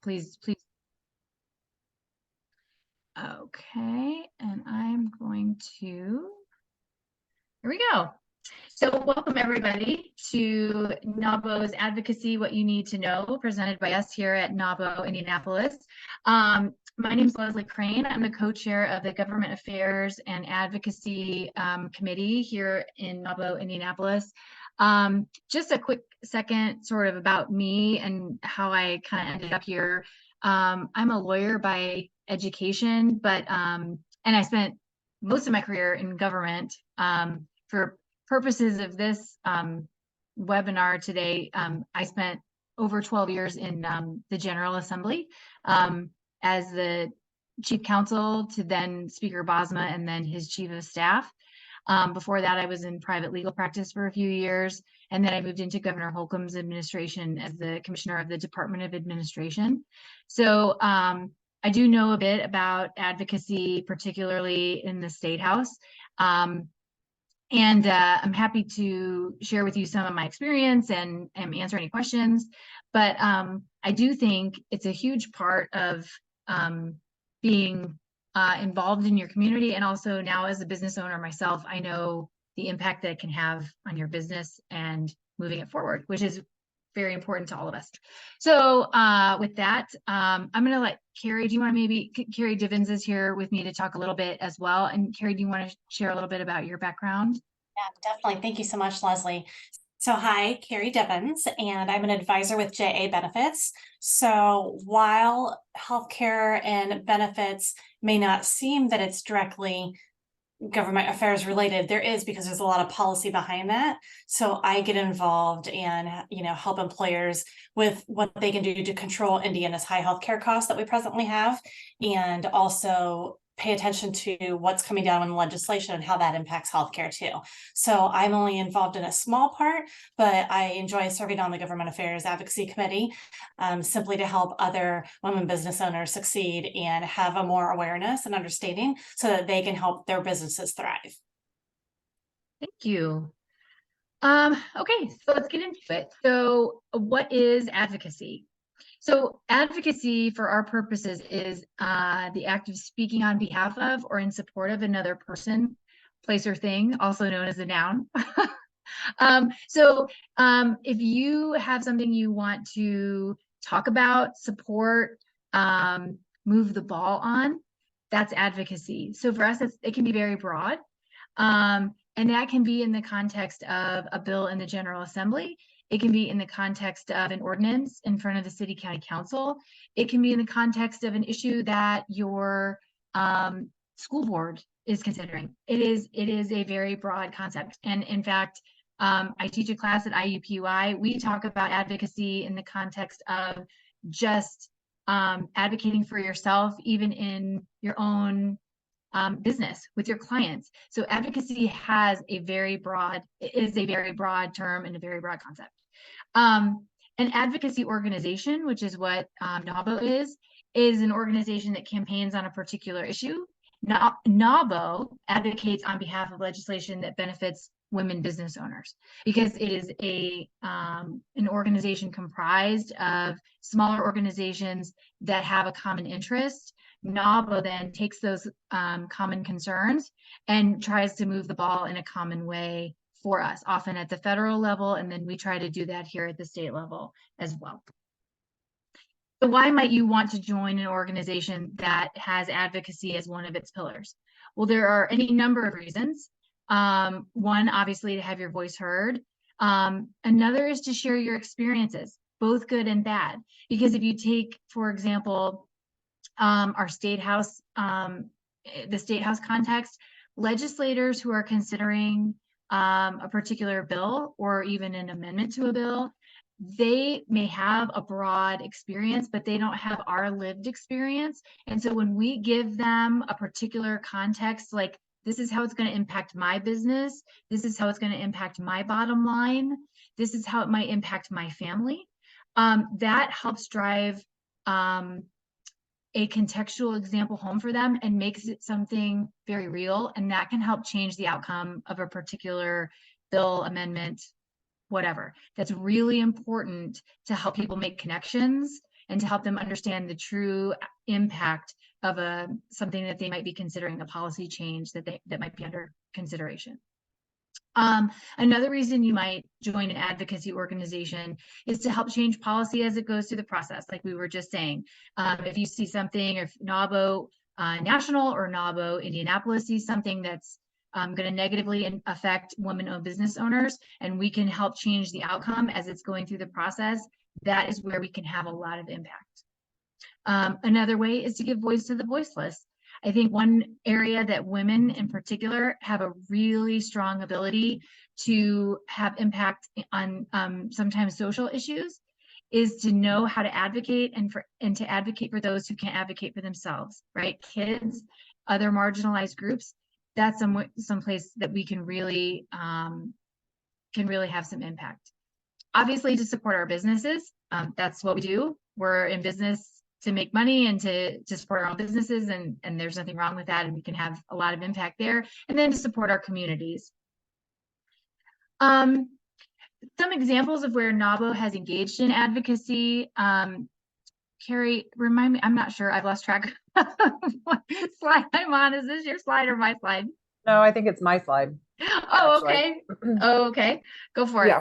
please. Okay, and I'm going to, here we go. So welcome everybody to NAWBO's Advocacy, What You Need to Know, presented by us here at NAWBO-Indianapolis. My name is Leslie Crane. I'm the co-chair of the Government Affairs and Advocacy Committee here in NAWBO-Indianapolis. Just a quick second sort of about me and how I kind of ended up here. I'm a lawyer by education, but and I spent most of my career in government. For purposes of this webinar today, I spent over 12 years in the General Assembly as the chief counsel to then Speaker Bosma and then his chief of staff. Before that, I was in private legal practice for a few years, and then I moved into Governor Holcomb's administration as the commissioner of the Department of Administration. So I do know a bit about advocacy, particularly in the State House. And I'm happy to share with you some of my experience and answer any questions. But I do think it's a huge part of being involved in your community. And also now as a business owner myself, I know the impact that it can have on your business and moving it forward, which is very important to all of us. So with that, I'm going to let Carrie, do you want to maybe, Carrie Divins is here with me to talk a little bit as well. And Carrie, do you want to share a little bit about your background? Yeah, definitely. Thank you so much, Leslie. So hi, Carrie Divins, and I'm an advisor with JA Benefits. So while healthcare and benefits may not seem that it's directly government affairs related, there is, because there's a lot of policy behind that. So I get involved and help employers with what they can do to control Indiana's high healthcare costs that we presently have, and also pay attention to what's coming down in legislation and how that impacts healthcare too. So I'm only involved in a small part, but I enjoy serving on the Government Affairs Advocacy Committee, simply to help other women business owners succeed and have a more awareness and understanding so that they can help their businesses thrive. Thank you. Okay, so let's get into it. So what is advocacy? So advocacy for our purposes is the act of speaking on behalf of or in support of another person, place, or thing, also known as a noun. If you have something you want to talk about, support, move the ball on, that's advocacy. So for us, it can be very broad. And that can be in the context of a bill in the General Assembly. It can be in the context of an ordinance in front of the City County Council. It can be in the context of an issue that your school board is considering. It is a very broad concept. And in fact, I teach a class at IUPUI. We talk about advocacy in the context of just advocating for yourself, even in your own business with your clients. So advocacy is a very broad term and a very broad concept. An advocacy organization, which is what NAWBO is an organization that campaigns on a particular issue. NAWBO advocates on behalf of legislation that benefits women business owners, because it is an organization comprised of smaller organizations that have a common interest. NAWBO then takes those common concerns and tries to move the ball in a common way for us, often at the federal level, and then we try to do that here at the state level as well. So why might you want to join an organization that has advocacy as one of its pillars? Well, there are any number of reasons. One, obviously, to have your voice heard. Another is to share your experiences, both good and bad. Because if you take, for example, our state house, the state house context, legislators who are considering a particular bill or even an amendment to a bill, they may have a broad experience, but they don't have our lived experience. And so when we give them a particular context, like this is how it's going to impact my business, this is how it's going to impact my bottom line, this is how it might impact my family, that helps drive a contextual example home for them and makes it something very real, and that can help change the outcome of a particular bill, amendment, whatever. That's really important to help people make connections and to help them understand the true impact of something that they might be considering, a policy change that might be under consideration. Another reason you might join an advocacy organization is to help change policy as it goes through the process, like we were just saying. If you see something, or if NAWBO National or NAWBO Indianapolis sees something that's going to negatively affect women-owned business owners, and we can help change the outcome as it's going through the process, that is where we can have a lot of impact. Another way is to give voice to the voiceless. I think one area that women in particular have a really strong ability to have impact on sometimes social issues is to know how to advocate and to advocate for those who can't advocate for themselves, right? Kids, other marginalized groups, that's some place that we can really have some impact. Obviously, to support our businesses, that's what we do. We're in business to make money and to support our own businesses, and there's nothing wrong with that, and we can have a lot of impact there. And then to support our communities. Some examples of where NAWBO has engaged in advocacy. Carrie, remind me, I'm not sure, I've lost track of what slide I'm on. Is this your slide or my slide? No, I think it's my slide. Oh, okay. Oh, okay. Go for it.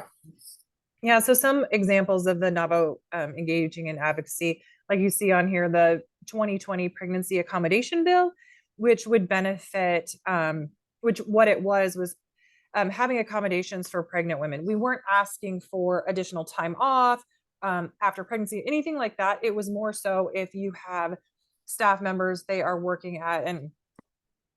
Yeah. So some examples of the NAWBO engaging in advocacy, like you see on here, the 2020 pregnancy accommodation bill, which would benefit, what it was having accommodations for pregnant women. We weren't asking for additional time off after pregnancy, anything like that. It was more so if you have staff members, they are working at, and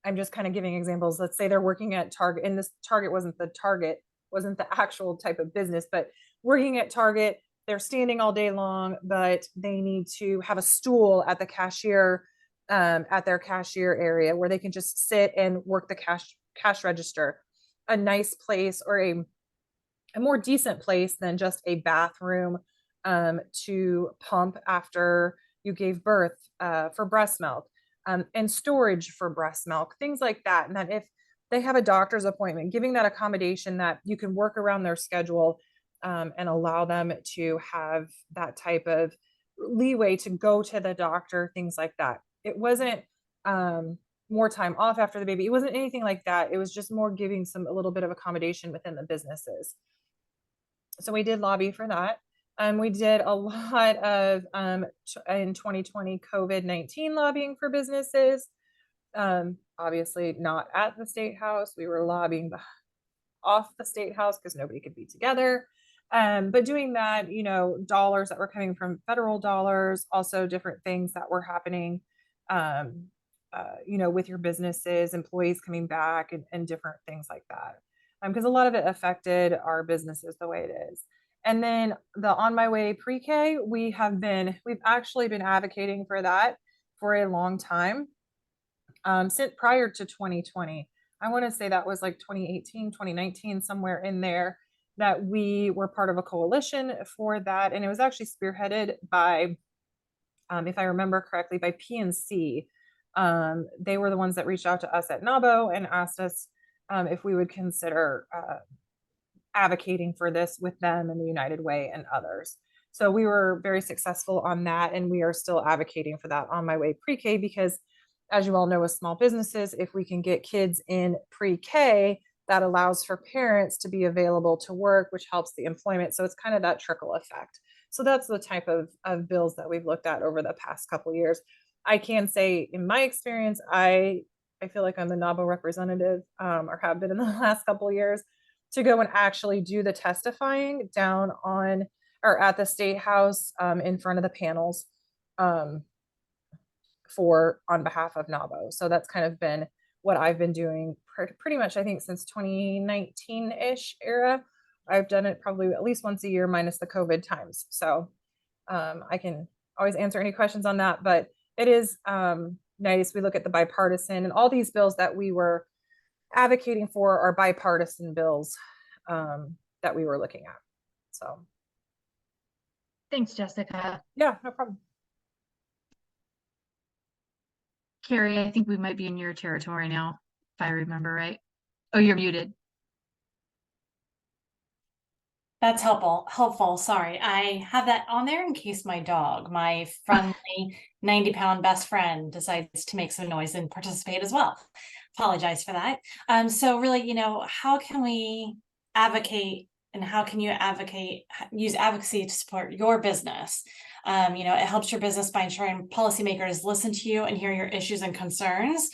I'm just kind of giving examples. Let's say they're working at Target, and this Target wasn't the actual type of business, but working at Target, they're standing all day long, but they need to have a stool at the cashier, at their cashier area where they can just sit and work the cash register. A nice place, or a more decent place than just a bathroom to pump after you gave birth for breast milk, and storage for breast milk, things like that. And that if they have a doctor's appointment, giving that accommodation that you can work around their schedule, and allow them to have that type of leeway to go to the doctor, things like that. It wasn't more time off after the baby. It wasn't anything like that. It was just more giving a little bit of accommodation within the businesses. So we did lobby for that. We did a lot of in 2020 COVID-19 lobbying for businesses. Obviously not at the State House. We were lobbying off the State House because nobody could be together. But doing that, dollars that were coming from federal dollars, also different things that were happening, with your businesses, employees coming back, and different things like that. Because a lot of it affected our businesses the way it is. And then the On My Way pre-K, we've actually been advocating for that for a long time, since prior to 2020. I want to say that was like 2018, 2019, somewhere in there, that we were part of a coalition for that. And it was actually spearheaded by, if I remember correctly, by PNC. They were the ones that reached out to us at NAWBO and asked us if we would consider advocating for this with them and the United Way and others. So we were very successful on that, and we are still advocating for that On My Way pre-K, because as you all know, with small businesses, if we can get kids in pre-K, that allows for parents to be available to work, which helps the employment. So it's kind of that trickle effect. So that's the type of bills that we've looked at over the past couple of years. I can say in my experience, I feel like I'm the NAWBO representative, or have been in the last couple of years, to go and actually do the testifying down on, or at the State House, in front of the panels, on behalf of NAWBO. So that's kind of been what I've been doing pretty much, I think, since 2019-ish era. I've done it probably at least once a year, minus the COVID times. So I can always answer any questions on that, but it is nice. We look at the bipartisan, and all these bills that we were advocating for are bipartisan bills that we were looking at. So thanks, Jessica. Yeah, no problem. Carrie, I think we might be in your territory now, if I remember right. Oh, you're muted. That's helpful. Sorry. I have that on there in case my dog, my friendly 90-pound best friend, decides to make some noise and participate as well. Apologize for that. So really, how can we advocate, and how can you use advocacy to support your business? It helps your business by ensuring policymakers listen to you and hear your issues and concerns.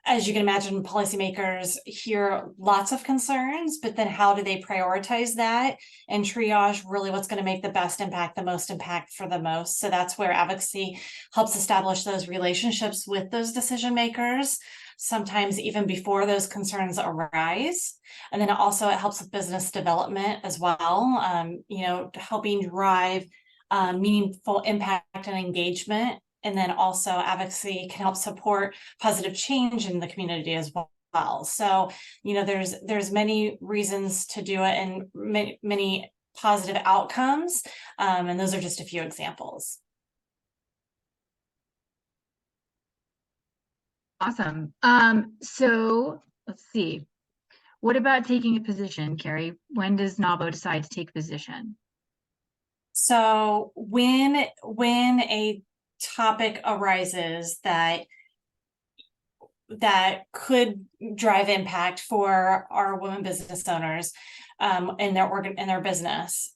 As you can imagine, policymakers hear lots of concerns, but then how do they prioritize that and triage really what's going to make the best impact, the most impact for the most? So that's where advocacy helps establish those relationships with those decision makers, sometimes even before those concerns arise. And then also it helps with business development as well, helping drive meaningful impact and engagement. And then also advocacy can help support positive change in the community as well. So, there's many reasons to do it and many positive outcomes. And those are just a few examples. Awesome. So let's see. What about taking a position, Carrie? When does NAWBO decide to take a position? So when a topic arises that could drive impact for our women business owners in their business,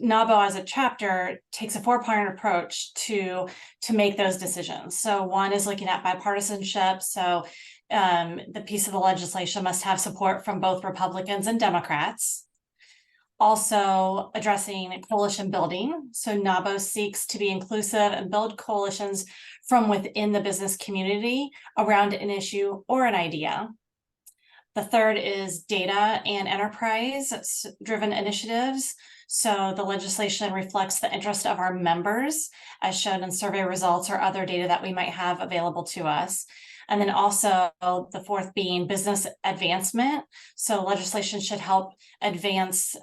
NAWBO as a chapter takes a 4-part approach to make those decisions. So one is looking at bipartisanship. So the piece of the legislation must have support from both Republicans and Democrats. Also addressing coalition building. So NAWBO seeks to be inclusive and build coalitions from within the business community around an issue or an idea. The third is data and enterprise driven initiatives. So the legislation reflects the interest of our members as shown in survey results or other data that we might have available to us. And then also the fourth being business advancement. So legislation should help advance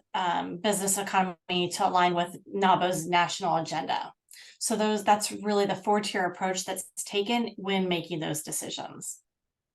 business economy to align with NAWBO's national agenda. So that's really the 4-tier approach that's taken when making those decisions.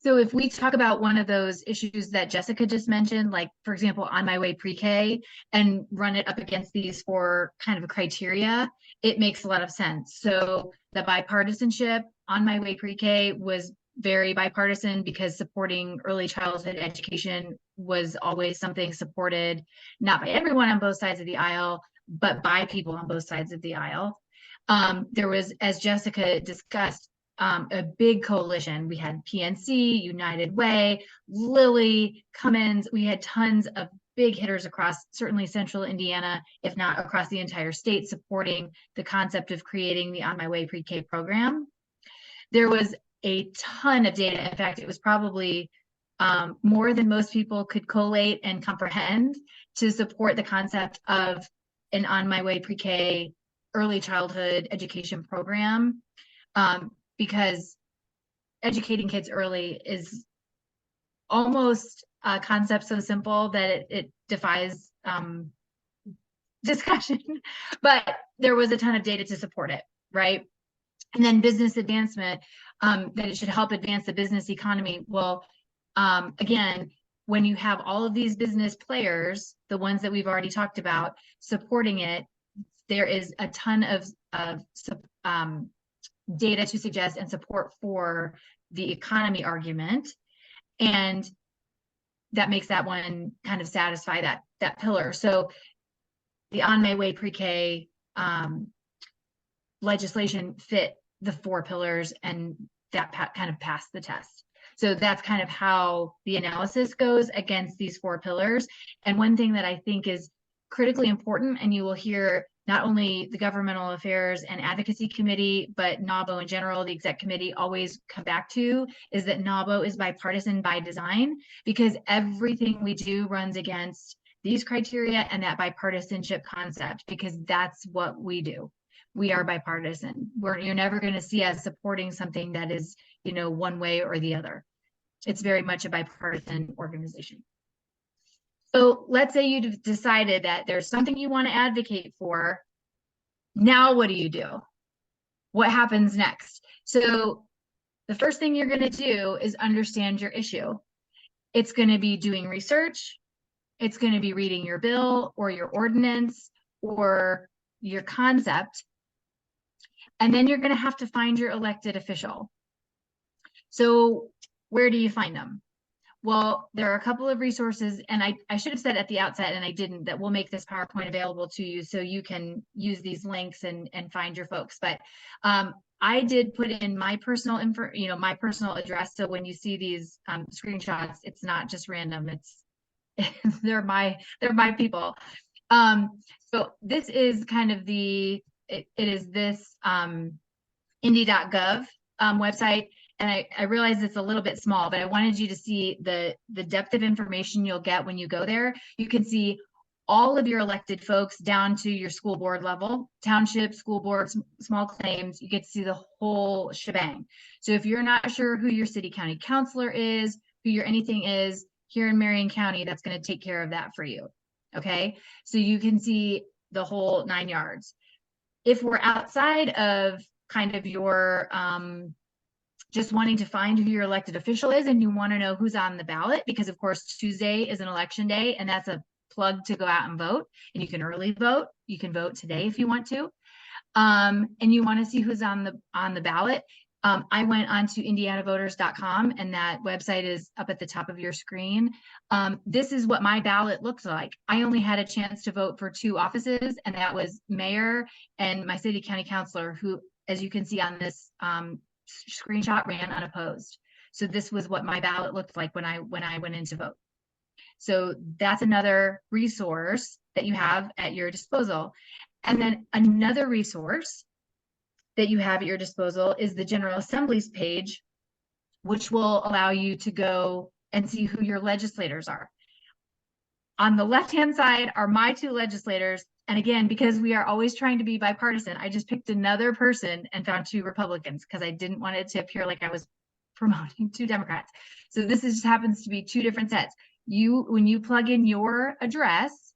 So if we talk about one of those issues that Jessica just mentioned, like, for example, On My Way Pre-K, and run it up against these 4 kind of criteria, it makes a lot of sense. So the bipartisanship, On My Way Pre-K was very bipartisan because supporting early childhood education was always something supported, not by everyone on both sides of the aisle, but by people on both sides of the aisle. There was, as Jessica discussed, a big coalition. We had PNC, United Way, Lilly, Cummins. We had tons of big hitters across certainly central Indiana, if not across the entire state, supporting the concept of creating the On My Way Pre-K program. There was a ton of data. In fact, it was probably more than most people could collate and comprehend to support the concept of an On My Way Pre-K early childhood education program, because educating kids early is almost a concept so simple that it defies discussion, but there was a ton of data to support it, right? And then business advancement, that it should help advance the business economy. Well, again, when you have all of these business players, the ones that we've already talked about, supporting it, there is a ton of data to suggest and support for the economy argument. And that makes that one kind of satisfy that pillar. So the On My Way Pre-K legislation fit the 4 pillars, and that kind of passed the test. So that's kind of how the analysis goes against these 4 pillars. And one thing that I think is critically important, and you will hear not only the Governmental Affairs and Advocacy Committee, but NAWBO in general, the Exec Committee, always come back to, is that NAWBO is bipartisan by design, because everything we do runs against these criteria and that bipartisanship concept, because that's what we do. We are bipartisan. You're never going to see us supporting something that is, one way or the other. It's very much a bipartisan organization. So let's say you've decided that there's something you want to advocate for. Now, what do you do? What happens next? So the first thing you're going to do is understand your issue. It's going to be doing research. It's going to be reading your bill or your ordinance or your concept. And then you're going to have to find your elected official. So where do you find them? Well, there are a couple of resources, and I should have said at the outset, and I didn't, that we'll make this PowerPoint available to you so you can use these links and find your folks. But I did put in my personal info, my personal address. So when you see these screenshots, it's not just random. It's they're my people. So this is kind of it is this Indy.gov website. And I realize it's a little bit small, but I wanted you to see the depth of information you'll get when you go there. You can see all of your elected folks down to your school board level, township, school boards, small claims. You get to see the whole shebang. So if you're not sure who your city county councilor is, who your anything is here in Marion County, that's going to take care of that for you. Okay, so you can see the whole 9 yards. If we're outside of kind of your just wanting to find who your elected official is, and you want to know who's on the ballot, because of course Tuesday is an election day, and that's a plug to go out and vote. And you can early vote. You can vote today if you want to. And you want to see who's on the ballot. I went on to indianavoters.com, and that website is up at the top of your screen. This is what my ballot looks like. I only had a chance to vote for 2 offices, and that was mayor and my city county councilor, who, as you can see on this screenshot, ran unopposed. So this was what my ballot looked like when I went in to vote. So that's another resource that you have at your disposal. And then another resource that you have at your disposal is the General Assembly's page, which will allow you to go and see who your legislators are. On the left-hand side are my 2 legislators. And again, because we are always trying to be bipartisan, I just picked another person and found 2 Republicans because I didn't want it to appear like I was promoting 2 Democrats. So this just happens to be 2 different sets. When you plug in your address,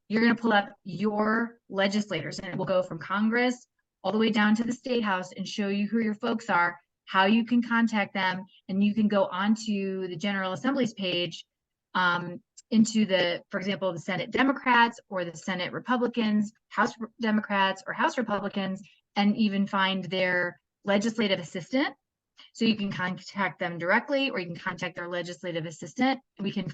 you're going to pull up your legislators, and it will go from Congress all the way down to the State House and show you who your folks are, how you can contact them, and you can go onto the General Assembly's page into for example, the Senate Democrats or the Senate Republicans, House Democrats or House Republicans, and even find their legislative assistant. So you can contact them directly, or you can contact their legislative assistant. We can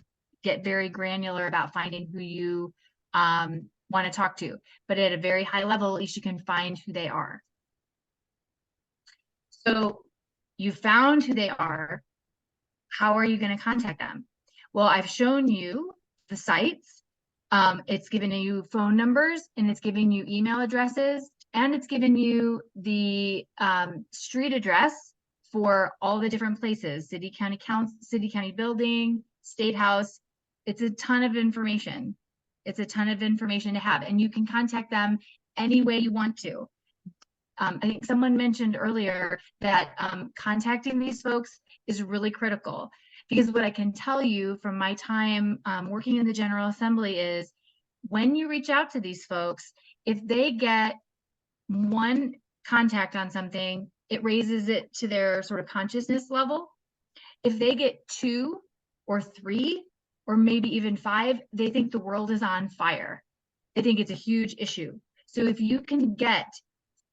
get very granular about finding who you want to talk to, but at a very high level, at least you can find who they are. So you found who they are. How are you going to contact them? Well, I've shown you the sites. It's given you phone numbers, and it's giving you email addresses, and it's given you the street address for all the different places: city, county council, city, county building, State House. It's a ton of information. It's a ton of information to have, and you can contact them any way you want to. I think someone mentioned earlier that contacting these folks is really critical, because what I can tell you from my time working in the General Assembly is when you reach out to these folks, if they get one contact on something, it raises it to their sort of consciousness level. If they get 2 or 3 or maybe even 5, they think the world is on fire. They think it's a huge issue. So if you can get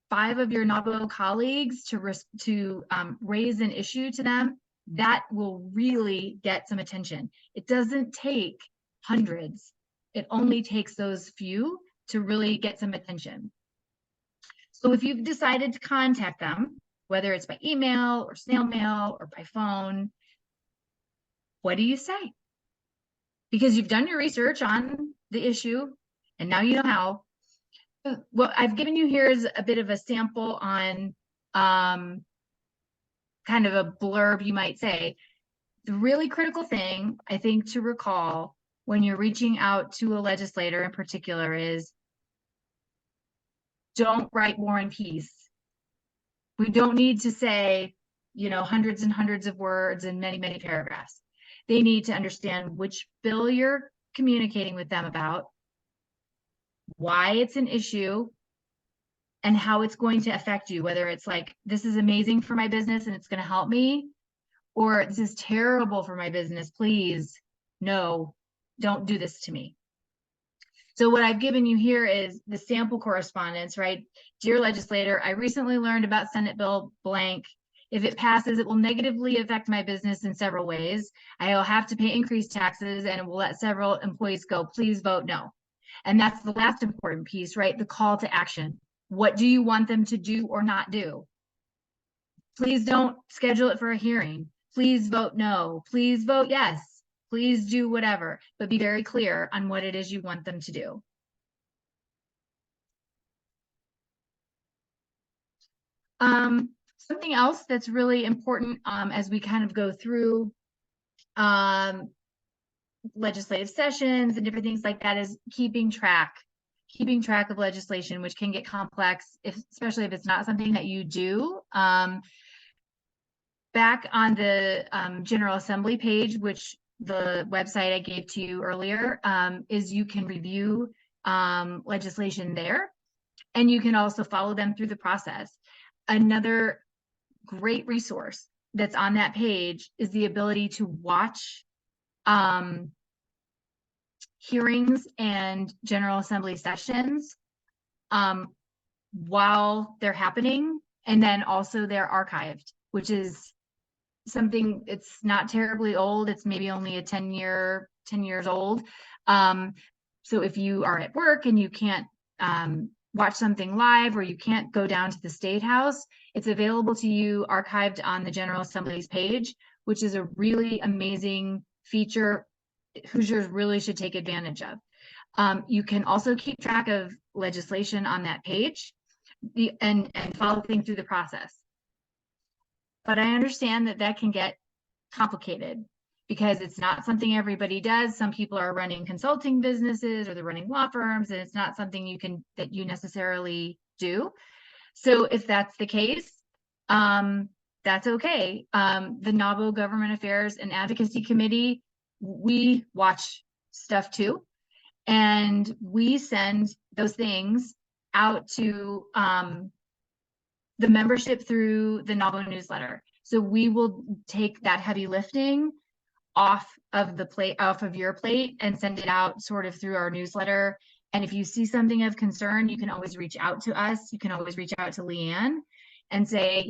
5 of your NAWBO colleagues to raise an issue to them, that will really get some attention. It doesn't take hundreds. It only takes those few to really get some attention. So if you've decided to contact them, whether it's by email or snail mail or by phone, what do you say? Because you've done your research on the issue and now you know how. What I've given you here is a bit of a sample on kind of a blurb, you might say. The really critical thing, I think, to recall when you're reaching out to a legislator in particular is don't write War and Peace. We don't need to say, hundreds and hundreds of words and many, many paragraphs. They need to understand which bill you're communicating with them about, why it's an issue, and how it's going to affect you, whether it's like, this is amazing for my business and it's going to help me, or this is terrible for my business, please, no, don't do this to me. So what I've given you here is the sample correspondence, right? Dear legislator, I recently learned about Senate Bill blank. If it passes, it will negatively affect my business in several ways. I will have to pay increased taxes and it will let several employees go. Please vote no. And that's the last important piece, right? The call to action. What do you want them to do or not do? Please don't schedule it for a hearing. Please vote no. Please vote yes. Please do whatever, but be very clear on what it is you want them to do. Something else that's really important as we kind of go through legislative sessions and different things like that is keeping track of legislation, which can get complex, especially if it's not something that you do. Back on the General Assembly page, which the website I gave to you earlier, is you can review legislation there, and you can also follow them through the process. Another great resource that's on that page is the ability to watch hearings and General Assembly sessions while they're happening, and then also they're archived, which is something, it's not terribly old. It's maybe only a 10 years old. So if you are at work and you can't watch something live, or you can't go down to the State House, it's available to you archived on the General Assembly's page, which is a really amazing feature Hoosiers really should take advantage of. You can also keep track of legislation on that page and follow things through the process. But I understand that that can get complicated because it's not something everybody does. Some people are running consulting businesses or they're running law firms, and it's not something that you necessarily do. So if that's the case, that's okay. The NAWBO Government Affairs and Advocacy Committee, we watch stuff too, and we send those things out to the membership through the NAWBO newsletter. So we will take that heavy lifting off of your plate and send it out sort of through our newsletter. And if you see something of concern, you can always reach out to us. You can always reach out to Leanne and say,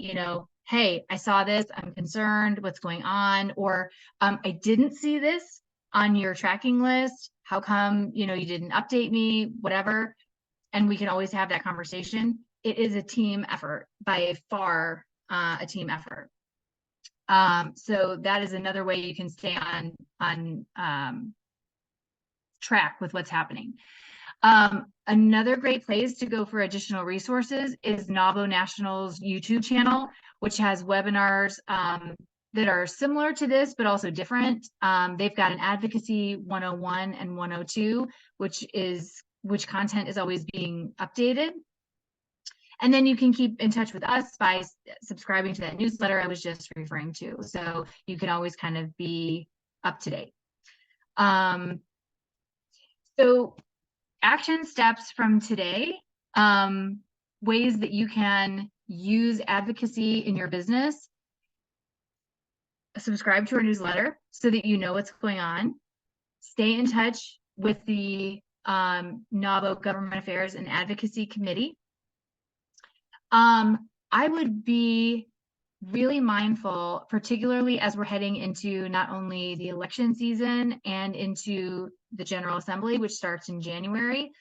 hey, I saw this, I'm concerned, what's going on? Or I didn't see this on your tracking list. How come, you didn't update me, whatever. And we can always have that conversation. It is a team effort, by far a team effort. So that is another way you can stay on track with what's happening. Another great place to go for additional resources is NAWBO National's YouTube channel, which has webinars that are similar to this, but also different. They've got an Advocacy 101 and 102, which content is always being updated. And then you can keep in touch with us by subscribing to that newsletter I was just referring to. So you can always kind of be up to date. So action steps from today, ways that you can use advocacy in your business. Subscribe to our newsletter so that you know what's going on. Stay in touch with the NAWBO Government Affairs and Advocacy Committee. I would be really mindful, particularly as we're heading into not only the election season and into the General Assembly, which starts in January,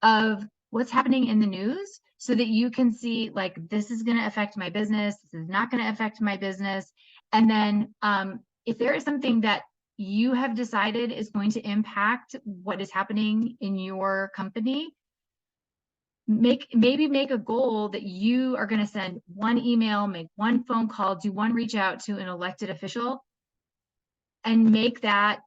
of what's happening in the news so that you can see, like, this is going to affect my business, this is not going to affect my business. And then if there is something that you have decided is going to impact what is happening in your company, maybe make a goal that you are going to send one email, make one phone call, do one reach out to an elected official, and make that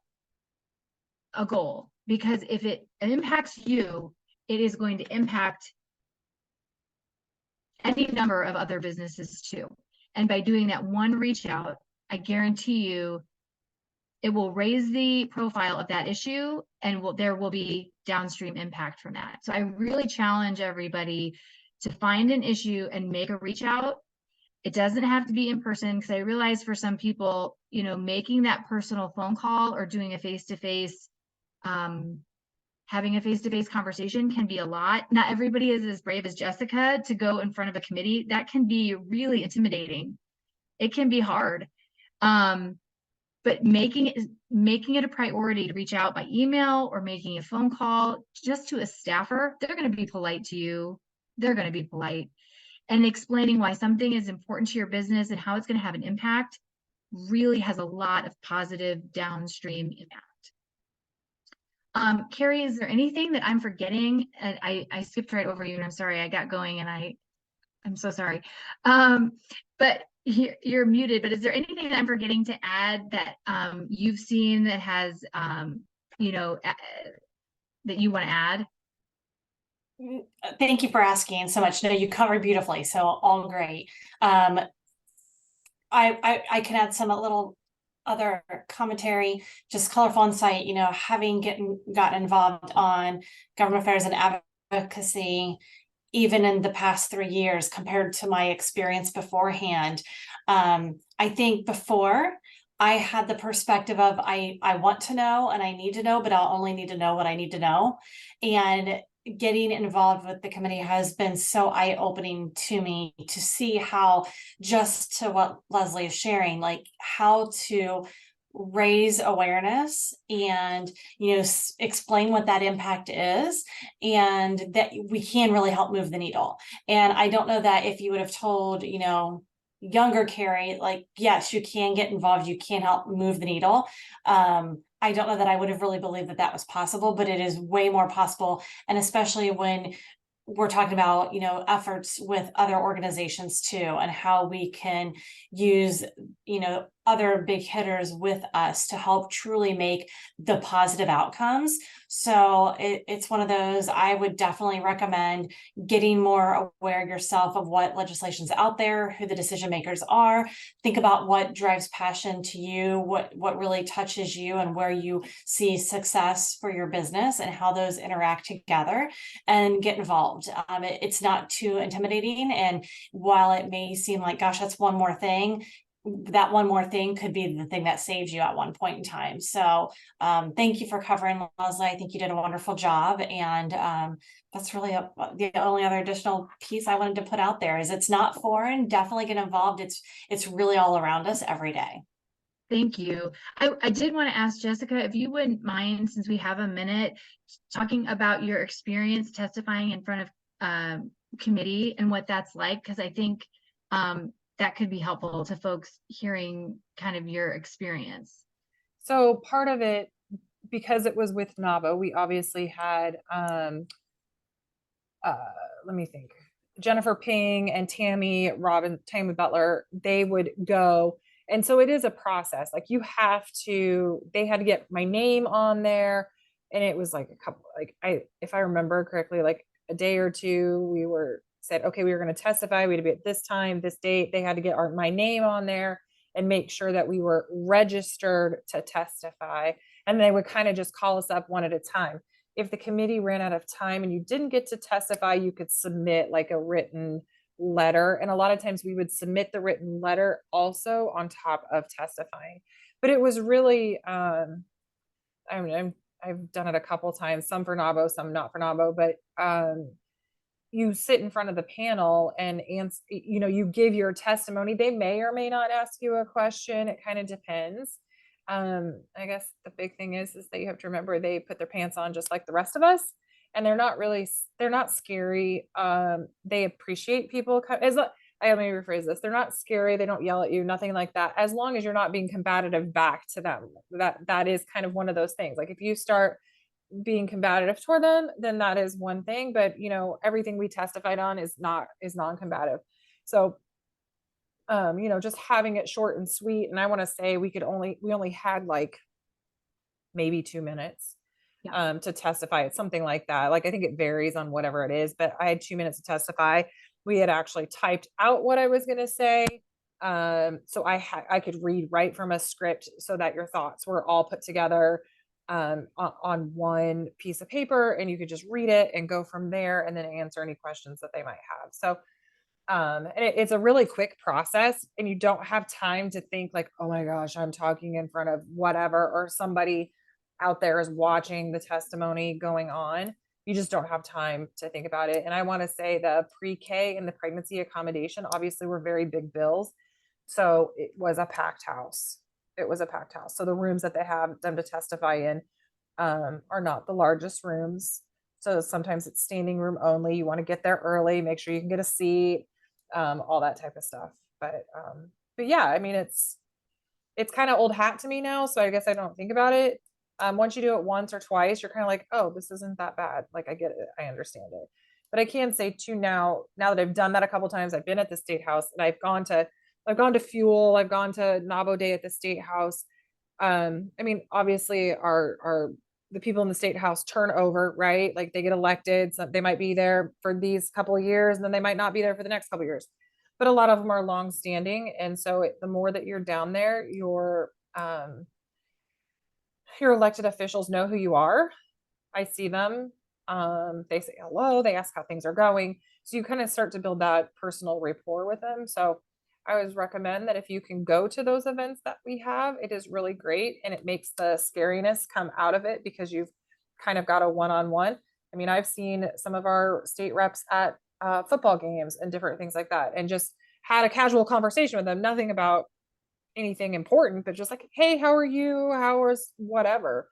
a goal. Because if it impacts you, it is going to impact any number of other businesses too. And by doing that one reach out, I guarantee you it will raise the profile of that issue, and there will be downstream impact from that. So I really challenge everybody to find an issue and make a reach out. It doesn't have to be in person, because I realize for some people, making that personal phone call or doing a face-to-face having a face-to-face conversation can be a lot. Not everybody is as brave as Jessica to go in front of a committee. That can be really intimidating. It can be hard. But making it a priority to reach out by email or making a phone call just to a staffer, they're going to be polite to you. They're going to be polite, and explaining why something is important to your business and how it's going to have an impact really has a lot of positive downstream impact. Carrie, is there anything that I'm forgetting? And I skipped right over you, and I'm sorry, I got going, and I'm so sorry. But you're muted, but is there anything that I'm forgetting to add that you've seen that has, you know, that you want to add? Thank you for asking so much. No, you covered beautifully, so all great. I can add some little other commentary, just colorful insight, you know, having gotten involved on government affairs and advocacy, even in the past 3 years compared to my experience beforehand. I think before I had the perspective of I want to know and I need to know, but I'll only need to know what I need to know. And getting involved with the committee has been so eye-opening to me to see how, just to what Leslie is sharing, like how to raise awareness and, you know, explain what that impact is and that we can really help move the needle. And I don't know that if you would have told, you know, younger Carrie, like, yes, you can get involved, you can help move the needle. I don't know that I would have really believed that that was possible, but it is way more possible. And especially when we're talking about, you know, efforts with other organizations too, and how we can use, you know, other big hitters with us to help truly make the positive outcomes. So it's one of those, I would definitely recommend getting more aware yourself of what legislation's out there, who the decision makers are. Think about what drives passion to you, what really touches you, and where you see success for your business and how those interact together, and get involved. It's not too intimidating. And while it may seem like, gosh, that's one more thing, that one more thing could be the thing that saves you at one point in time. So thank you for covering, Leslie. I think you did a wonderful job. And that's really the only other additional piece I wanted to put out there is it's not foreign. Definitely get involved. It's really all around us every day. Thank you. I did want to ask Jessica, if you wouldn't mind, since we have a minute, talking about your experience testifying in front of committee and what that's like, because I think that could be helpful to folks hearing kind of your experience. So part of it, because it was with NAWBO, we obviously had, let me think, Jennifer Ping and Tammy Butler, they would go. And so it is a process. Like you have to, they had to get my name on there. And it was like a couple, like if I remember correctly, like a day or two, we were said, okay, we were going to testify. We had to be at this time, this date. They had to get my name on there and make sure that we were registered to testify. And they would kind of just call us up one at a time. If the committee ran out of time and you didn't get to testify, you could submit like a written letter. And a lot of times we would submit the written letter also on top of testifying. But it was really, I mean, I've done it a couple times, some for NAWBO, some not for NAWBO, but you sit in front of the panel and answer, you know, you give your testimony. They may or may not ask you a question. It kind of depends. I guess the big thing is that you have to remember they put their pants on just like the rest of us, and they're not scary. They appreciate people. Let me rephrase this. They're not scary. They don't yell at you, nothing like that. As long as you're not being combative back to them, that is kind of one of those things. Like if you start being combative toward them, then that is one thing. But you know, everything we testified on is non-combative. So you know, just having it short and sweet. And I want to say we only had like maybe 2 minutes to testify. It's something like that. Like I think it varies on whatever it is, but I had 2 minutes to testify. We had actually typed out what I was going to say. So I could read right from a script so that your thoughts were all put together on one piece of paper, and you could just read it and go from there and then answer any questions that they might have. So and it's a really quick process, and you don't have time to think like, oh my gosh, I'm talking in front of whatever, or somebody out there is watching the testimony going on. You just don't have time to think about it. And I want to say the pre-K and the pregnancy accommodation obviously were very big bills. So it was a packed house. It was a packed house. So the rooms that they have them to testify in are not the largest rooms. So sometimes it's standing room only. You want to get there early, make sure you can get a seat, all that type of stuff. But yeah, I mean, it's kind of old hat to me now. So I guess I don't think about it. Once you do it once or twice, you're kind of like, oh, this isn't that bad. Like, I get it. I understand it. But I can say too, now that I've done that a couple times, I've been at the State House and I've gone to Fuel, I've gone to NAWBO Day at the State House. I mean, obviously the people in the State House turn over, right? Like they get elected. So they might be there for these couple of years and then they might not be there for the next couple of years. But a lot of them are long standing. And so the more that you're down there, your elected officials know who you are. I see them. They say hello, they ask how things are going. So you kind of start to build that personal rapport with them. So I always recommend that if you can go to those events that we have, it is really great. And it makes the scariness come out of it because you've kind of got a one-on-one. I mean, I've seen some of our state reps at football games and different things like that, and just had a casual conversation with them, nothing about anything important, but just like, hey, how are you? How is whatever?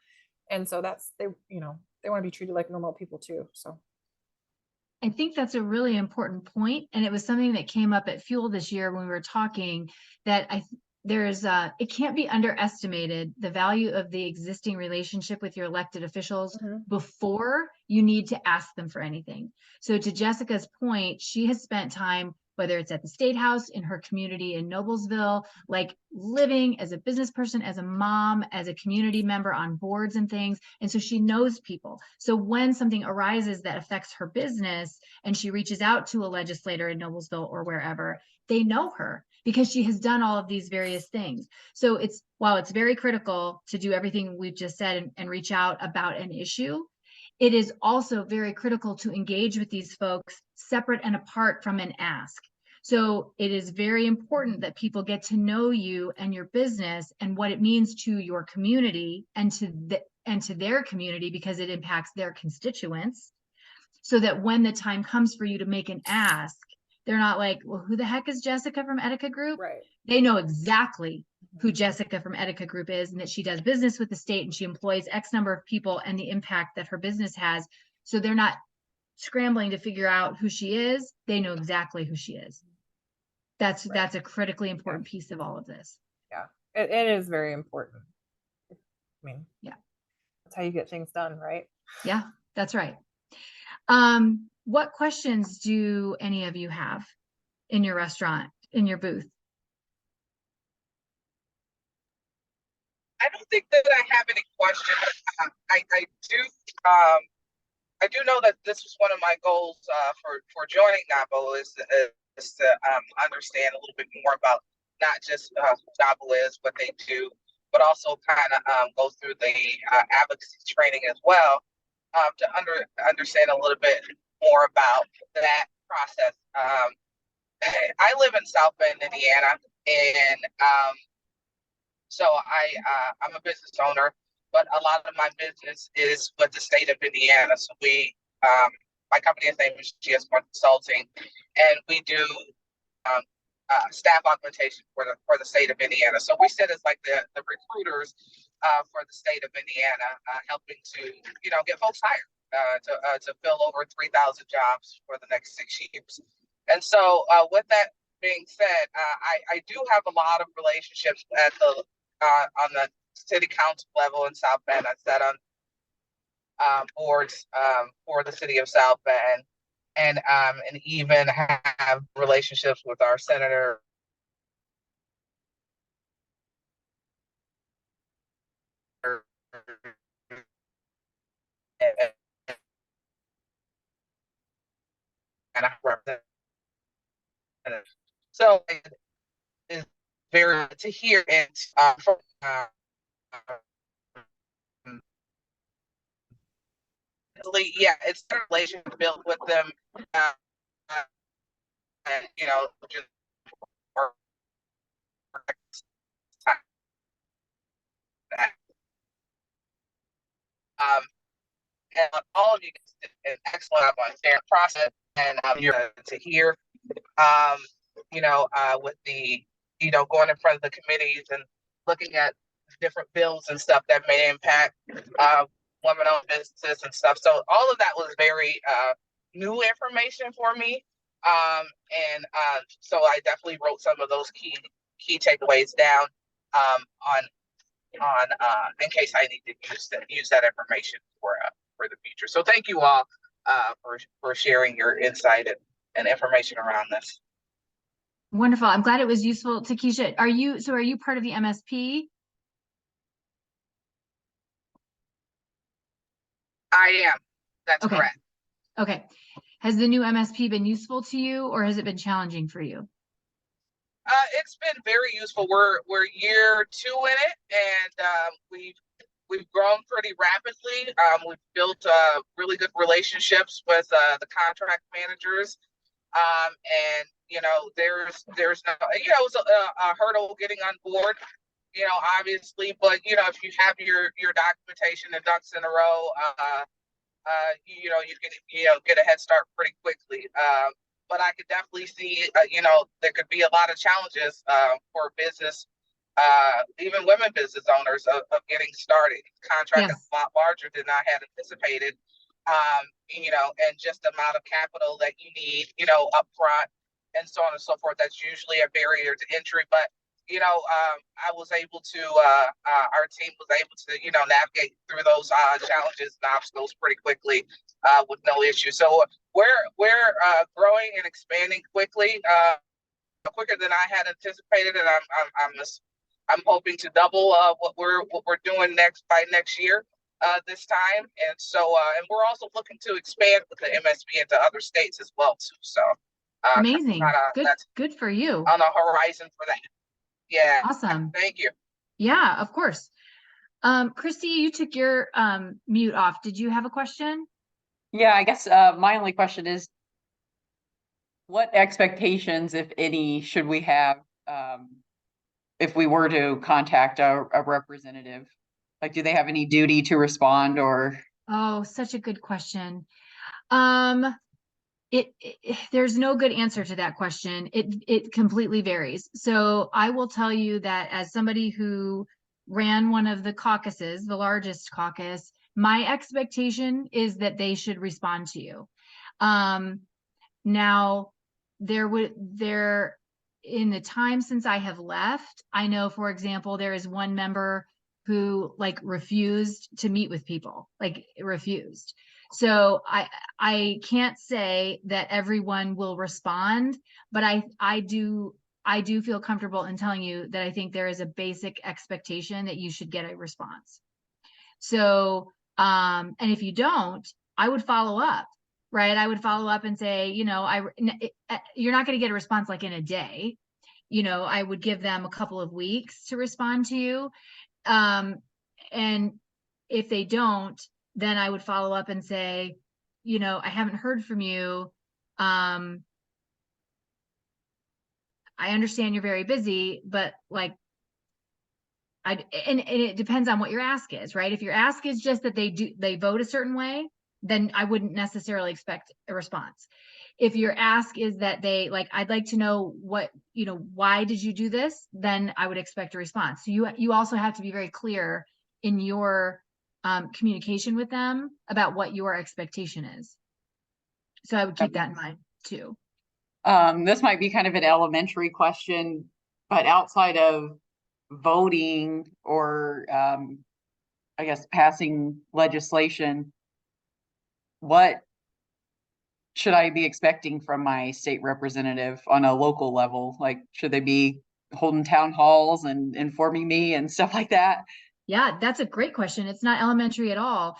And so they want to be treated like normal people too. So I think that's a really important point, and it was something that came up at Fuel this year when we were talking, that it can't be underestimated, the value of the existing relationship with your elected officials before you need to ask them for anything. So to Jessica's point, she has spent time, whether it's at the State House, in her community in Noblesville, like living as a business person, as a mom, as a community member on boards and things. And so she knows people. So when something arises that affects her business and she reaches out to a legislator in Noblesville or wherever, they know her because she has done all of these various things. So while it's very critical to do everything we've just said and reach out about an issue, it is also very critical to engage with these folks separate and apart from an ask. So it is very important that people get to know you and your business and what it means to your community and to their community, because it impacts their constituents, so that when the time comes for you to make an ask, they're not like, well, who the heck is Jessica from Etica Group? right. They know exactly who Jessica from Etica Group is, and that she does business with the state and she employs X number of people and the impact that her business has. So they're not scrambling to figure out who she is. They know exactly who she is. That's a critically important piece of all of this. Yeah, it is very important. I mean, yeah, that's how you get things done, right? Yeah, that's right. What questions do any of you have in your restaurant, in your booth? I don't think that I have any questions. I do know that this was one of my goals for joining NAWBO is to understand a little bit more about not just who NAWBO is, what they do, but also kind of go through the advocacy training as well to understand a little bit more about that process. I live in South Bend, Indiana, and so I'm a business owner, but a lot of my business is with the state of Indiana. So my company's name is GS More Consulting, and we do staff augmentation for the state of Indiana. So we sit as like the recruiters for the state of Indiana, helping to get folks hired to fill over 3,000 jobs for the next 6 years. And so with that being said, I do have a lot of relationships at on the city council level in South Bend. I sat on boards for the city of South Bend, and even have relationships with our senator. And I represent. So it's very to hear it from yeah, it's a relationship built with them, and just and all of you did an excellent job on sharing process, and you're to hear, with the, going in front of the committees and looking at different bills and stuff that may impact women-owned businesses and stuff. So all of that was very new information for me. So I definitely wrote some of those key takeaways down on in case I need to use that information for the future. So thank you all for sharing your insight and information around this. Wonderful. I'm glad it was useful. Takesha, are you part of the MSP? I am. That's Okay. correct. Okay. Has the new MSP been useful to you, or has it been challenging for you? It's been very useful. We're year 2 in it, and we've grown pretty rapidly. We've built really good relationships with the contract managers, and there's no, it was a hurdle getting on board, obviously, but if you have your documentation and ducks in a row, you can get a head start pretty quickly. But I could definitely see, there could be a lot of challenges for business, even women business owners of getting started. Contract is a lot larger than I had anticipated, and just the amount of capital that you need, up front and so on and so forth. That's usually a barrier to entry. But, I was able to, our team was able to, navigate through those challenges and obstacles pretty quickly with no issue. So we're growing and expanding quickly, quicker than I had anticipated, and I'm hoping to double what we're doing by next year this time. And so and we're also looking to expand with the MSP into other states as well too. So amazing. Good for you. On the horizon for that. Yeah. Awesome. Thank you. Yeah, of course. Christy, you took your mute off. Did you have a question? Yeah, I guess my only question is, what expectations, if any, should we have if we were to contact a representative? Like, do they have any duty to respond, or? Oh, such a good question. There's no good answer to that question. It completely varies. So I will tell you that as somebody who ran one of the caucuses, the largest caucus, my expectation is that they should respond to you. Now in the time since I have left, I know, for example, there is one member who refused to meet with people, refused. So I can't say that everyone will respond, but I do feel comfortable in telling you that I think there is a basic expectation that you should get a response. So, and if you don't, I would follow up, right? I would follow up and say, you're not going to get a response in a day. I would give them a couple of weeks to respond to you. And if they don't, then I would follow up and say, I haven't heard from you. I understand you're very busy, but and it depends on what your ask is, right? If your ask is just that they vote a certain way, then I wouldn't necessarily expect a response. If your ask is that they I'd like to know what, why did you do this? Then I would expect a response. So you also have to be very clear in your communication with them about what your expectation is. So I would keep that in mind too. This might be kind of an elementary question, but outside of voting or I guess passing legislation, what should I be expecting from my state representative on a local level? Should they be holding town halls and informing me and stuff like that? Yeah, that's a great question. It's not elementary at all.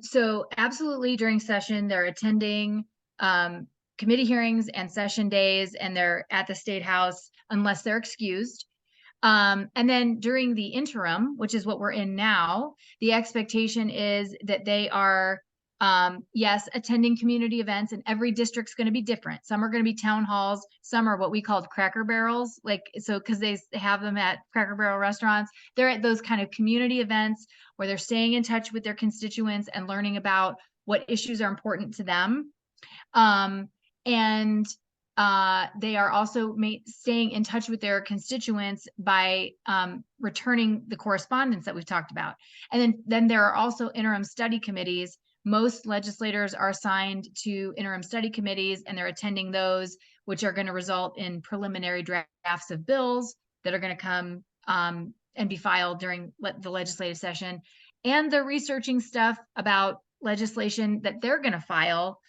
So absolutely, during session, they're attending committee hearings and session days, and they're at the State House unless they're excused. And then during the interim, which is what we're in now, the expectation is that they are Yes, attending community events, and every district's going to be different. Some are going to be town halls. Some are what we called Cracker Barrels. Like, so, cause they have them at Cracker Barrel restaurants. They're at those kind of community events where they're staying in touch with their constituents and learning about what issues are important to them. And they are also staying in touch with their constituents by returning the correspondence that we've talked about. And then there are also interim study committees. Most legislators are assigned to interim study committees, and they're attending those, which are going to result in preliminary drafts of bills that are going to come and be filed during the legislative session. And they're researching stuff about legislation that they're going to file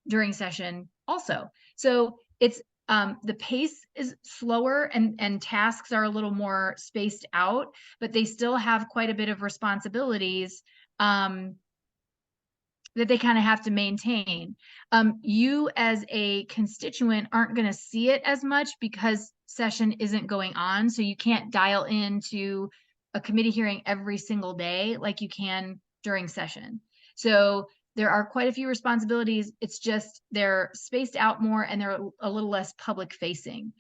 during session also. So it's the pace is slower, and tasks are a little more spaced out, but they still have quite a bit of responsibilities that they kind of have to maintain. You as a constituent aren't going to see it as much because session isn't going on. So you can't dial into a committee hearing every single day like you can during session. So there are quite a few responsibilities. It's just they're spaced out more, and they're a little less public facing.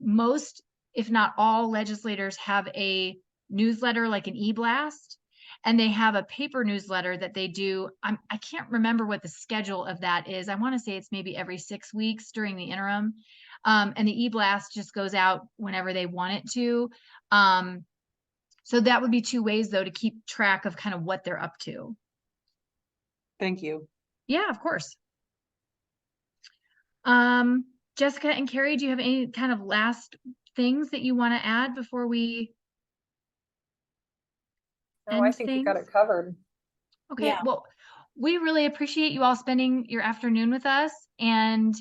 Most, if not all, legislators have a newsletter, like an e-blast, and they have a paper newsletter that they do. I can't remember what the schedule of that is. I want to say it's maybe every 6 weeks during the interim. And the e-blast just goes out whenever they want it to. So that would be 2 ways, though, to keep track of kind of what they're up to. Thank you. Yeah, of course. Jessica and Carrie, do you have any kind of last things that you want to add before we No, I end think you got things? it covered. Okay, Yeah. well, we really appreciate you all spending your afternoon with us. And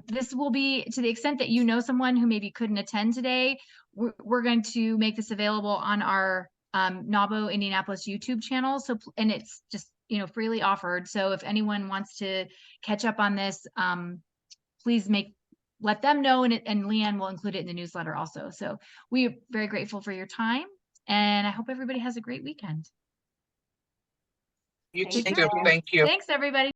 this will be, to the extent that you know someone who maybe couldn't attend today, we're going to make this available on our NAWBO-Indianapolis YouTube channel. So, and it's just, freely offered. So if anyone wants to catch up on this, please let them know, and Leanne will include it in the newsletter also. So we are very grateful for your time, and I hope everybody has a great weekend. You Thank too. you. Thank you. Thanks, everybody.